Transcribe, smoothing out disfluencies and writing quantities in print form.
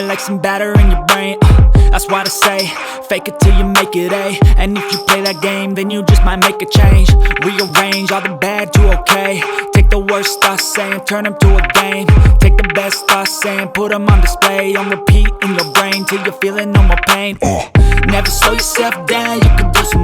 yeah, like some batter in your brain. That's why I say, fake it till you make it A. And if you play that game, then you just might make a change. Rearrange all the bad to okay. Take the worst thoughts saying, turn them to a game. Take the best thoughts saying, put them on display. On repeat in your brain till you're feeling no more pain. Never slow yourself down, you can do some